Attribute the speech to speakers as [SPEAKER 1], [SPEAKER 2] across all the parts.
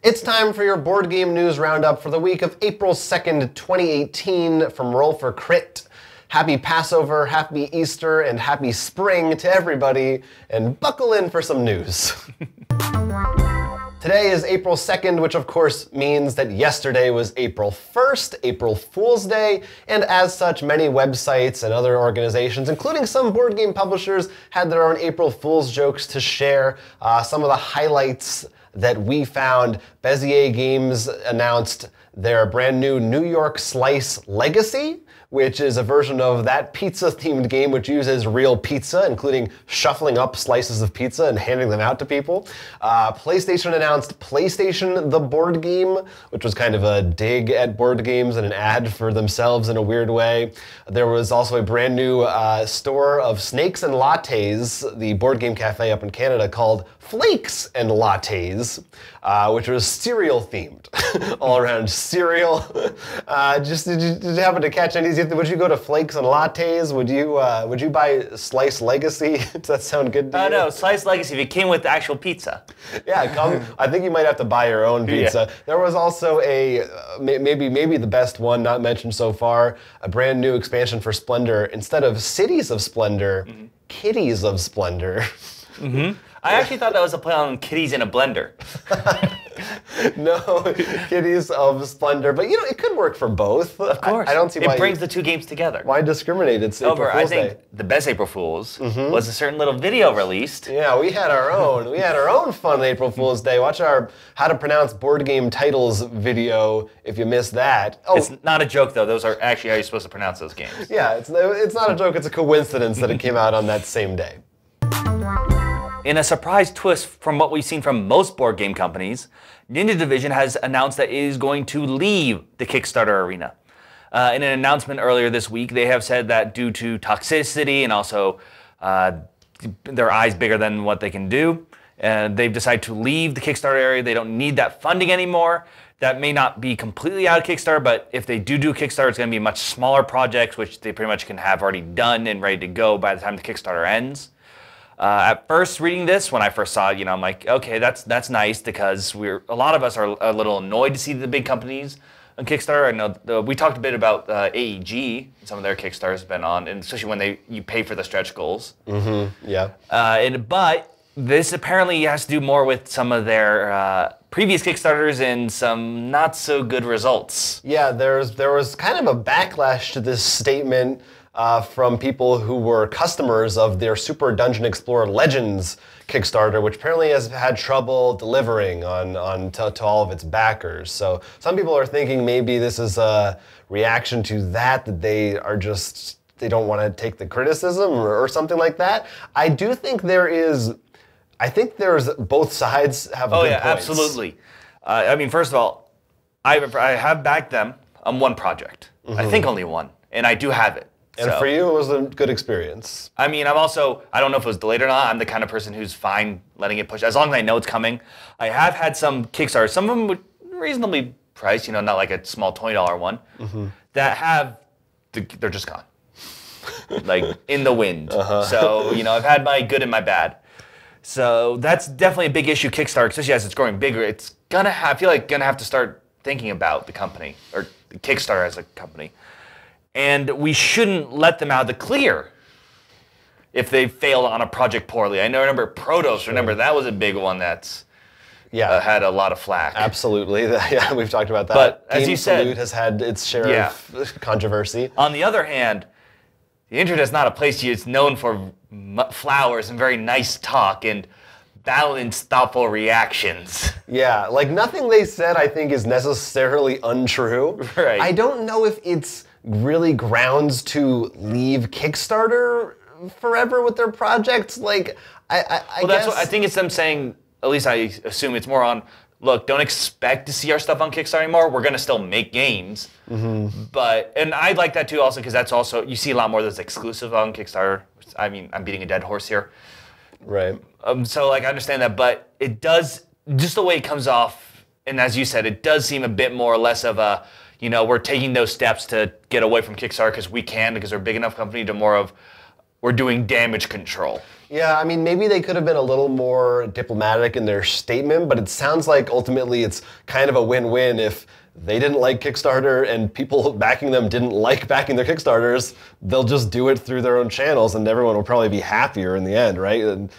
[SPEAKER 1] It's time for your board game news roundup for the week of April 2nd, 2018 from Roll for Crit. Happy Passover, happy Easter, and happy spring to everybody, and buckle in for some news. Today is April 2nd, which of course means that yesterday was April 1st, April Fool's Day, and as such, many websites and other organizations, including some board game publishers, had their own April Fool's jokes to share. Some of the highlights that we found: Bezier Games announced their brand new New York Slice Legacy, which is a version of that pizza-themed game which uses real pizza, including shuffling up slices of pizza and handing them out to people. PlayStation announced PlayStation the Board Game, which was kind of a dig at board games and an ad for themselves in a weird way. There was also a brand new store of Snakes and Lattes, the board game cafe up in Canada, called Flakes and Lattes, which was cereal-themed. All around cereal. Did you happen to catch any? Would you go to Flakes and Lattes? Would you buy Slice Legacy? Does that sound good to you?
[SPEAKER 2] No, Slice Legacy, if it came with actual pizza.
[SPEAKER 1] Yeah, I think you might have to buy your own pizza. Yeah. There was also a, maybe the best one not mentioned so far, a brand new expansion for Splendor. Instead of Cities of Splendor, Kitties of Splendor.
[SPEAKER 2] I actually thought that was a play on kitties in a blender.
[SPEAKER 1] No, Kitties of Splendor, but it could work for both.
[SPEAKER 2] Of course.
[SPEAKER 1] I don't see why
[SPEAKER 2] it brings the two games together.
[SPEAKER 1] Why discriminate? It's April Fool's
[SPEAKER 2] I think
[SPEAKER 1] Day.
[SPEAKER 2] the best April Fool's was a certain little video released.
[SPEAKER 1] Yeah, we had our own. We had our own fun April Fool's Day. Watch our How to Pronounce Board Game Titles video if you missed that. Oh,
[SPEAKER 2] it's not a joke though. Those are actually how you're supposed to pronounce those games.
[SPEAKER 1] Yeah, it's not a joke. It's a coincidence that it came out on that same day.
[SPEAKER 2] In a surprise twist from what we've seen from most board game companies, Ninja Division has announced that it is going to leave the Kickstarter arena. In an announcement earlier this week, they have said that due to toxicity and also their eyes bigger than what they can do, they've decided to leave the Kickstarter area. They don't need that funding anymore. That may not be completely out of Kickstarter, but if they do Kickstarter, it's going to be a much smaller project, which they pretty much can have already done and ready to go by the time the Kickstarter ends. At first, reading this, when I first saw it, I'm like, okay, that's nice, because a lot of us are a little annoyed to see the big companies on Kickstarter. I know we talked a bit about AEG, some of their Kickstarters have been on, and especially when you pay for the stretch goals.
[SPEAKER 1] Yeah.
[SPEAKER 2] But this apparently has to do more with some of their previous Kickstarters and some not so good results.
[SPEAKER 1] Yeah, there was kind of a backlash to this statement from people who were customers of their Super Dungeon Explorer Legends Kickstarter, which apparently has had trouble delivering to all of its backers. So some people are thinking maybe this is a reaction to that they don't want to take the criticism or something like that. I do think there's both sides have good
[SPEAKER 2] yeah,
[SPEAKER 1] points.
[SPEAKER 2] Absolutely. I mean, first of all, I have backed them on one project. I think only one, and I do have it.
[SPEAKER 1] And for you, it was a good experience.
[SPEAKER 2] I mean, I don't know if it was delayed or not. I'm the kind of person who's fine letting it push, as long as I know it's coming. I have had some Kickstarters, some of them were reasonably priced, not like a small $20 one, that they're just gone. Like, in the wind. So, I've had my good and my bad. So that's definitely a big issue, Kickstarter, especially as it's growing bigger. It's I feel like gonna have to start thinking about the company, or Kickstarter as a company. And we shouldn't let them out of the clear if they failed on a project poorly. I remember Protos. Sure. Remember, that was a big one that's had a lot of flack.
[SPEAKER 1] Absolutely. Yeah, we've talked about that.
[SPEAKER 2] But as you said,
[SPEAKER 1] Salute has had its share of controversy.
[SPEAKER 2] On the other hand, the internet is not a place it's known for flowers and very nice talk and balanced, thoughtful reactions.
[SPEAKER 1] Yeah, like nothing they said I think is necessarily untrue.
[SPEAKER 2] Right.
[SPEAKER 1] I don't know if it's really grounds to leave Kickstarter forever with their projects. Like, I guess...
[SPEAKER 2] That's what I think it's them saying, at least I assume it's more on, look, don't expect to see our stuff on Kickstarter anymore. We're going to still make games. And I like that too also, because that's also, you see a lot more that's exclusive on Kickstarter. I mean, I'm beating a dead horse here.
[SPEAKER 1] Right.
[SPEAKER 2] So I understand that, but it does, just the way it comes off, and as you said, it does seem a bit more or less of a, we're taking those steps to get away from Kickstarter because we can, because we're a big enough company, to more of, we're doing damage control.
[SPEAKER 1] Yeah, I mean, maybe they could have been a little more diplomatic in their statement, but it sounds like ultimately it's kind of a win-win if they didn't like Kickstarter and people backing them didn't like backing their Kickstarters. They'll just do it through their own channels and everyone will probably be happier in the end, right? And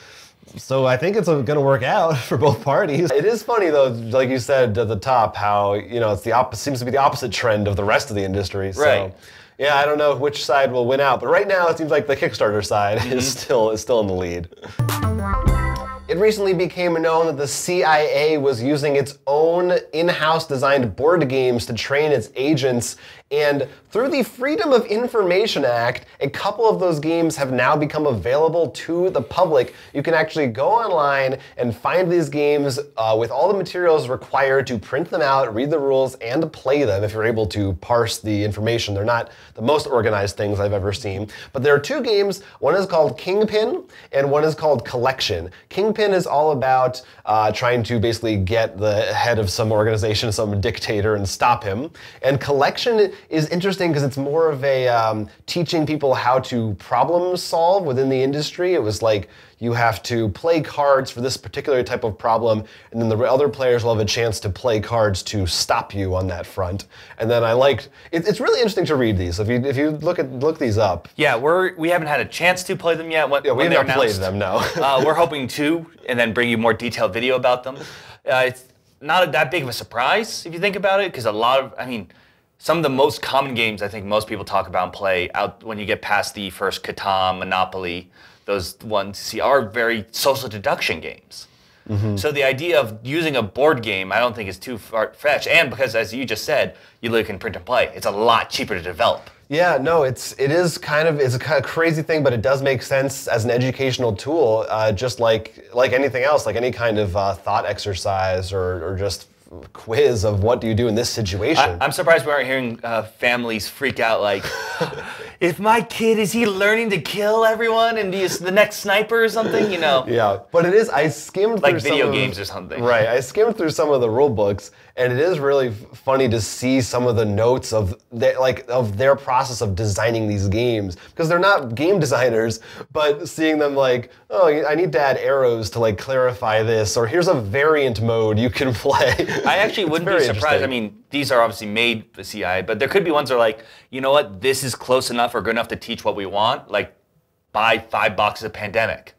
[SPEAKER 1] so I think it's going to work out for both parties. It is funny though, like you said at the top, how it's seems to be the opposite trend of the rest of the industry. So,
[SPEAKER 2] right.
[SPEAKER 1] Yeah, I don't know which side will win out, but right now it seems like the Kickstarter side is still in the lead. It recently became known that the CIA was using its own in-house designed board games to train its agents, and through the Freedom of Information Act, a couple of those games have now become available to the public. You can actually go online and find these games with all the materials required to print them out, read the rules, and play them if you're able to parse the information. They're not the most organized things I've ever seen. But there are two games. One is called Kingpin, and one is called Collection. Kingpin is all about trying to basically get the head of some organization, some dictator, and stop him. And Collection is interesting because it's more of a teaching people how to problem solve within the industry. It was like you have to play cards for this particular type of problem, and then the other players will have a chance to play cards to stop you on that front. And then it's really interesting to read these. If you look these up.
[SPEAKER 2] Yeah, we haven't had a chance to play them yet.
[SPEAKER 1] Yeah, we haven't played them, no.
[SPEAKER 2] We're hoping to, and then bring you more detailed video about them. It's not that big of a surprise if you think about it, because some of the most common games I think most people talk about and play out when you get past the first Catan, Monopoly, those ones you see are very social deduction games. So the idea of using a board game I don't think is too far-fetched, and because as you just said, you can print and play, it's a lot cheaper to develop.
[SPEAKER 1] Yeah, no, it's a kind of crazy thing, but it does make sense as an educational tool, just like anything else, like any kind of thought exercise or just quiz of what do you do in this situation.
[SPEAKER 2] I'm surprised we aren't hearing families freak out like, if my kid, is he learning to kill everyone and be the next sniper or something,
[SPEAKER 1] Yeah, but it is, I skimmed through
[SPEAKER 2] like video games or something.
[SPEAKER 1] Right, I skimmed through some of the rule books, and it is really funny to see some of the notes of their process of designing these games, because they're not game designers, but seeing them like, oh, I need to add arrows to clarify this, or here's a variant mode you can play.
[SPEAKER 2] I actually wouldn't be surprised. I mean, these are obviously made for CI, but there could be ones that are like, you know what, this is close enough or good enough to teach what we want, like buy 5 boxes of Pandemic.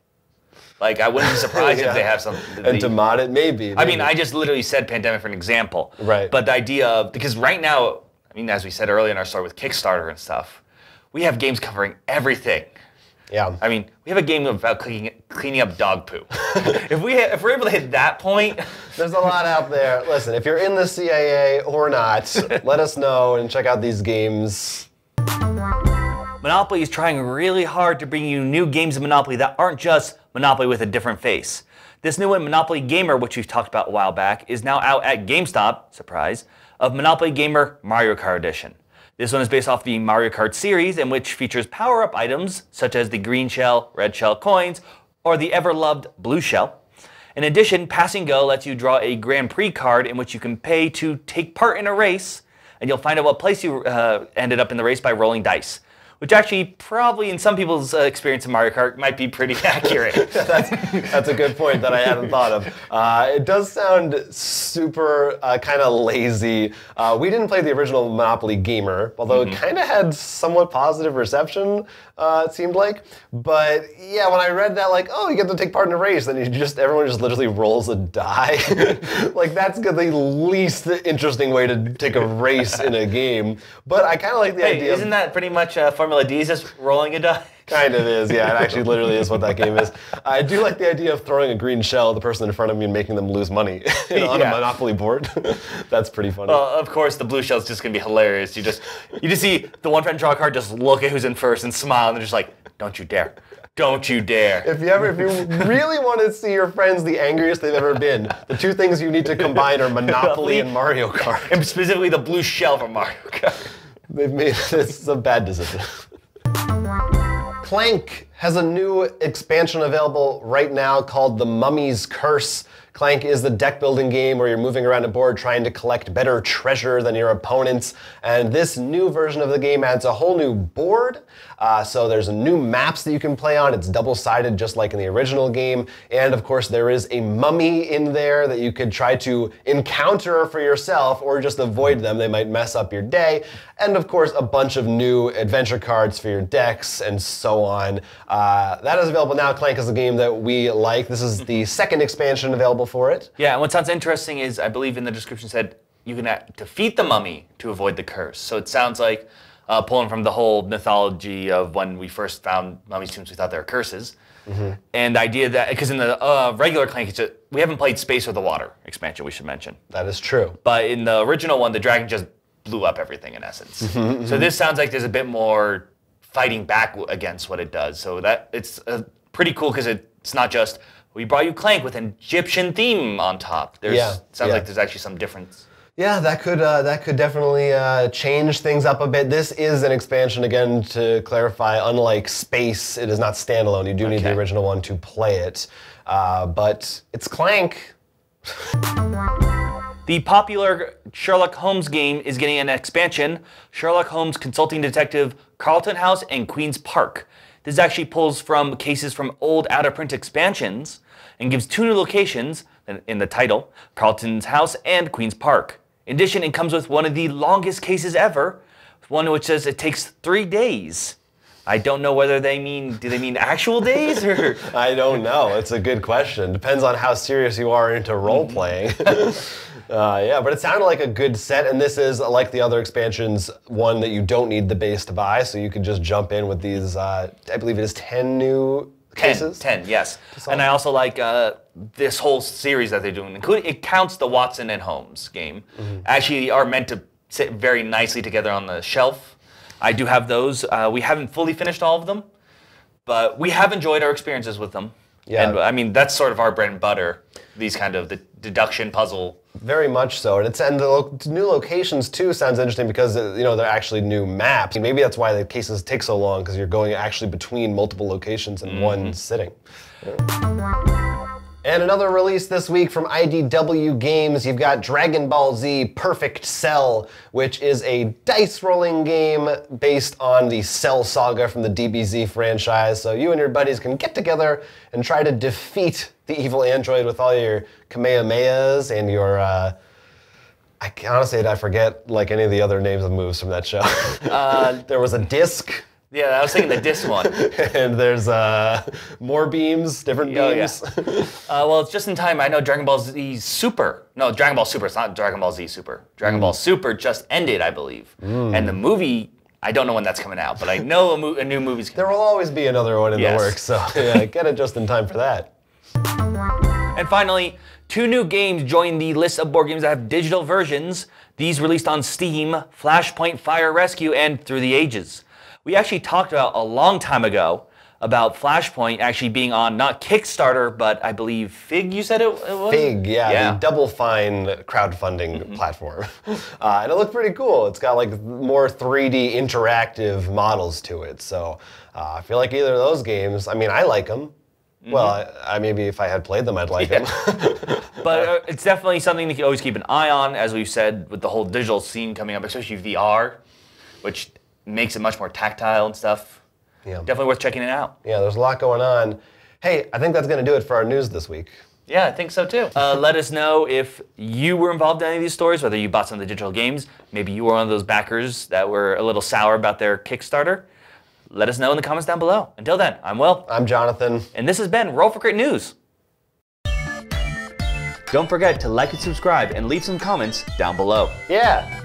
[SPEAKER 2] Like, I wouldn't be surprised if they have something.
[SPEAKER 1] And to mod it, maybe.
[SPEAKER 2] I mean, I just literally said Pandemic for an example.
[SPEAKER 1] Right.
[SPEAKER 2] But the idea of, because right now, as we said earlier in our story with Kickstarter and stuff, we have games covering everything.
[SPEAKER 1] Yeah.
[SPEAKER 2] We have a game about cleaning up dog poo. if we're able to hit that point,
[SPEAKER 1] there's a lot out there. Listen, if you're in the CIA or not, let us know and check out these games.
[SPEAKER 2] Monopoly is trying really hard to bring you new games of Monopoly that aren't just Monopoly with a different face. This new one, Monopoly Gamer, which we've talked about a while back, is now out at GameStop, surprise, of Monopoly Gamer Mario Kart Edition. This one is based off the Mario Kart series, and which features power-up items such as the green shell, red shell coins, or the ever-loved blue shell. In addition, Pass and Go lets you draw a Grand Prix card in which you can pay to take part in a race, and you'll find out what place you ended up in the race by rolling dice. Which actually probably in some people's experience in Mario Kart might be pretty accurate.
[SPEAKER 1] That's a good point that I hadn't thought of. It does sound super kind of lazy. We didn't play the original Monopoly Gamer, although it kind of had somewhat positive reception, it seemed like. But yeah, when I read that, like, oh, you get to take part in a race, then everyone just literally rolls a die. Like, that's the least interesting way to take a race in a game. But I kind of like the idea.
[SPEAKER 2] Isn't that pretty much Formula D is just rolling a die?
[SPEAKER 1] Kind of is, yeah. It actually literally is what that game is. I do like the idea of throwing a green shell at the person in front of me and making them lose money on a Monopoly board. That's pretty funny.
[SPEAKER 2] Well, of course, the blue shell is just going to be hilarious. You just see the one friend draw a card, just look at who's in first and smile, and they're just like, don't you dare. Don't you dare.
[SPEAKER 1] If you really want to see your friends the angriest they've ever been, the two things you need to combine are Monopoly and Mario Kart.
[SPEAKER 2] And specifically the blue shell from Mario Kart.
[SPEAKER 1] They've made it's a bad decision. Clank has a new expansion available right now called The Mummy's Curse. Clank is the deck building game where you're moving around a board trying to collect better treasure than your opponents. And this new version of the game adds a whole new board. So there's new maps that you can play on. It's double-sided just like in the original game. And of course there is a mummy in there that you could try to encounter for yourself or just avoid them. They might mess up your day. And of course a bunch of new adventure cards for your decks and so on. That is available now. Clank is a game that we like. This is the second expansion available for it.
[SPEAKER 2] Yeah, and what sounds interesting is, I believe in the description said, you can defeat the mummy to avoid the curse. So it sounds like pulling from the whole mythology of when we first found mummies' tombs, we thought they were curses. And the idea that, because in the regular Clank, we haven't played Space or the Water expansion, we should mention.
[SPEAKER 1] That is true.
[SPEAKER 2] But in the original one, the dragon just blew up everything in essence. So this sounds like there's a bit more fighting back against what it does. So that it's pretty cool because it's not just, we brought you Clank with an Egyptian theme on top. Sounds like there's actually some difference.
[SPEAKER 1] Yeah, that could definitely change things up a bit. This is an expansion, again, to clarify. Unlike Space, it is not standalone. You do need the original one to play it. But it's Clank.
[SPEAKER 2] The popular Sherlock Holmes game is getting an expansion, Sherlock Holmes Consulting Detective, Carlton House, and Queen's Park. This actually pulls from cases from old out-of-print expansions and gives 2 new locations in the title, Carlton's House and Queen's Park. In addition, it comes with one of the longest cases ever, one which says it takes 3 days. I don't know whether do they mean actual days or?
[SPEAKER 1] I don't know. It's a good question. Depends on how serious you are into role-playing. Yeah, but it sounded like a good set, and this is, like the other expansions, one that you don't need the base to buy, so you could just jump in with these, I believe it is 10 new cases?
[SPEAKER 2] 10, yes. And I also like this whole series that they're doing, including, it counts the Watson and Holmes game. Actually are meant to sit very nicely together on the shelf. I do have those. We haven't fully finished all of them, but we have enjoyed our experiences with them. Yeah. And I mean, that's sort of our bread and butter, these kind of the deduction puzzle.
[SPEAKER 1] Very much so, and the new locations too sounds interesting because they're actually new maps. Maybe that's why the cases take so long, because you're going actually between multiple locations in one sitting. And another release this week from IDW Games, you've got Dragon Ball Z Perfect Cell, which is a dice rolling game based on the Cell saga from the DBZ franchise. So you and your buddies can get together and try to defeat the evil android with all your Kamehamehas and your, I forget like any of the other names of moves from that show. There was a disc.
[SPEAKER 2] Yeah, I was thinking the disc one.
[SPEAKER 1] And there's more beams, different beams.
[SPEAKER 2] Well, it's just in time. I know Dragon Ball Z Super. No, Dragon Ball Super. It's not Dragon Ball Z Super. Dragon Ball Super just ended, I believe. And the movie, I don't know when that's coming out, but I know a new movie's coming out.
[SPEAKER 1] There will always be another one in the works, so yeah, get it just in time for that.
[SPEAKER 2] And finally, 2 new games join the list of board games that have digital versions. These released on Steam, Flashpoint Fire Rescue and Through the Ages. We actually talked about a long time ago about Flashpoint actually being on not Kickstarter, but I believe Fig, you said it was?
[SPEAKER 1] Fig, yeah. The Double Fine crowdfunding platform. And it looked pretty cool. It's got like more 3D interactive models to it. So I feel like either of those games, I mean, I like them. Well, maybe if I had played them, I'd like them.
[SPEAKER 2] But it's definitely something to always keep an eye on, as we've said, with the whole digital scene coming up, especially VR, which makes it much more tactile and stuff. Yeah. Definitely worth checking it out.
[SPEAKER 1] Yeah, there's a lot going on. Hey, I think that's going to do it for our news this week.
[SPEAKER 2] Yeah, I think so too. Let us know if you were involved in any of these stories, whether you bought some of the digital games. Maybe you were one of those backers that were a little sour about their Kickstarter. Let us know in the comments down below. Until then, I'm Will.
[SPEAKER 1] I'm Jonathan.
[SPEAKER 2] And this has been Roll for Crit News. Don't forget to like and subscribe and leave some comments down below.
[SPEAKER 1] Yeah.